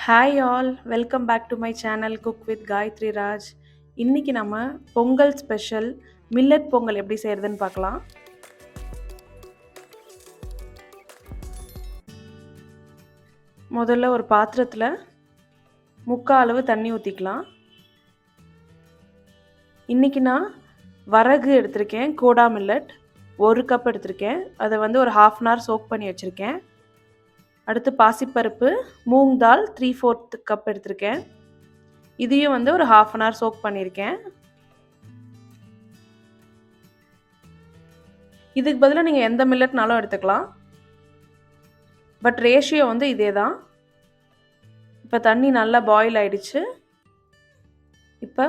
Hi all, welcome back to my channel cook with Gayathri Raj. இன்னைக்கு நம்ம Pongal special millet Pongal எப்படி செய்யறதுன்னு பார்க்கலாம். முதல்ல ஒரு பாத்திரத்தில் முக்கால் அளவு தண்ணி ஊற்றிக்கலாம். இன்னைக்கு நான் வரகு எடுத்திருக்கேன், கோடா மில்லட் 1 கப் எடுத்திருக்கேன். அதை ஒரு 1/2 hour சோக் பண்ணி வச்சுருக்கேன். அடுத்து பாசிப்பருப்பு மூங் தால் 3/4 கப் எடுத்திருக்கேன். இதையும் ஒரு 1/2 hour சோக் பண்ணியிருக்கேன். இதுக்கு பதிலாக நீங்கள் எந்த மில்லட்னாலும் எடுத்துக்கலாம், பட் ரேஷியோ இதே தான். இப்போ தண்ணி நல்லா பாயில் ஆயிடுச்சு. இப்போ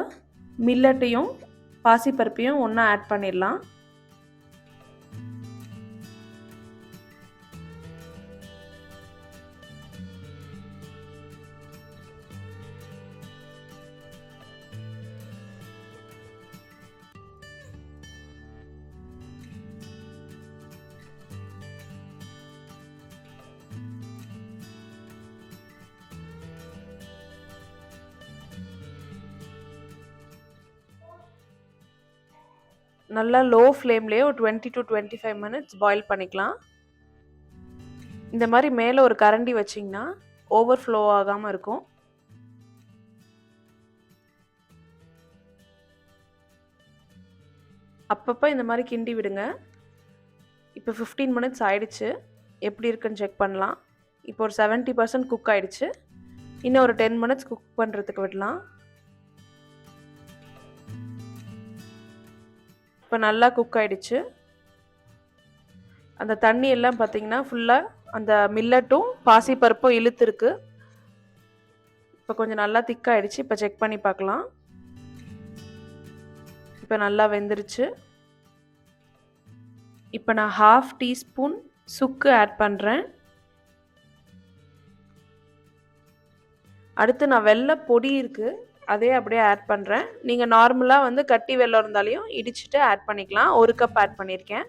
மில்லட்டையும் பாசிப்பருப்பையும் ஒன்றா ஆட் பண்ணிடலாம். நல்லா லோ ஃப்ளேம்லேயே ஒரு 20 to 25 minutes பாயில் பண்ணிக்கலாம். இந்த மாதிரி மேலே ஒரு கரண்டி வச்சிங்கன்னா ஓவர்ஃப்ளோ ஆகாமல் இருக்கும். அப்பப்போ இந்த மாதிரி கிண்டி விடுங்க. இப்போ 15 minutes ஆயிடுச்சு. எப்படி இருக்குன்னு செக் பண்ணலாம். இப்போ ஒரு 70% குக் ஆயிடுச்சு. இன்னும் ஒரு 10 minutes குக் பண்ணுறதுக்கு விடலாம். இப்போ நல்லா குக் ஆயிடுச்சு. அந்த தண்ணி எல்லாம் பார்த்தீங்கன்னா ஃபுல்லாக அந்த மில்லட்டும் பாசிப்பருப்பும் இழுத்துருக்கு. இப்போ கொஞ்சம் நல்லா திக்காயிடுச்சு. இப்போ செக் பண்ணி பார்க்கலாம். இப்போ நல்லா வெந்துருச்சு. இப்போ நான் 1/2 teaspoon சுக்கு ஆட் பண்ணுறேன். அடுத்து நான் வெள்ளை பொடி இருக்குது, அதே அப்படியே ஆட் பண்ணுறேன். நீங்கள் நார்மலாக கட்டி வெல்லம் இருந்தாலையும் இடிச்சுட்டு ஆட் பண்ணிக்கலாம். 1 கப் ஆட் பண்ணியிருக்கேன்.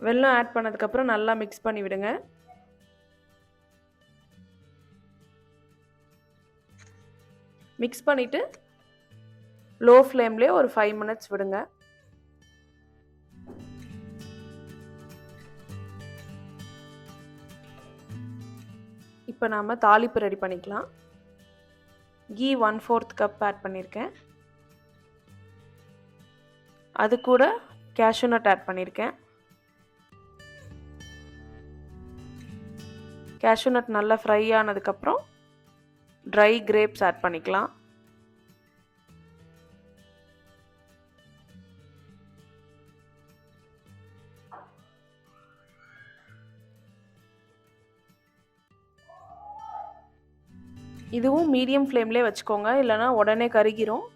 வெல்லம் ஆட் பண்ணதுக்கப்புறம் நல்லா மிக்ஸ் பண்ணி விடுங்க. மிக்ஸ் பண்ணிவிட்டு லோ ஃப்ளேம்லேயே ஒரு 5 minutes விடுங்க. இப்போ நாம் தாளிப்பு ரெடி பண்ணிக்கலாம். கீ 1/4 கப் ஆட் பண்ணியிருக்கேன். அது கூட கேஷ்யூ நட் ஆட் பண்ணியிருக்கேன். கேஷ்யூ நட் நல்லா ஃப்ரை ஆனதுக்கப்புறம் ட்ரை கிரேப்ஸ் ஆட் பண்ணிக்கலாம். இதுவும் மீடியம் ஃப்ளேம்லேயே வச்சுக்கோங்க, இல்லைனா உடனே கருகிரும்.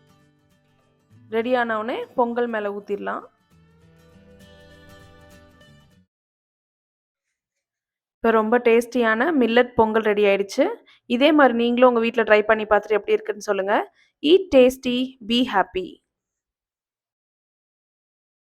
ரெடி ஆனவுடனே பொங்கல் மேலே ஊற்றிடலாம். இப்போ ரொம்ப டேஸ்டியான மில்லட் பொங்கல் ரெடி ஆயிடுச்சு. இதே மாதிரி நீங்களும் உங்கள் வீட்டில் ட்ரை பண்ணி பார்த்துட்டு எப்படி இருக்குன்னு சொல்லுங்கள். Eat tasty, be happy.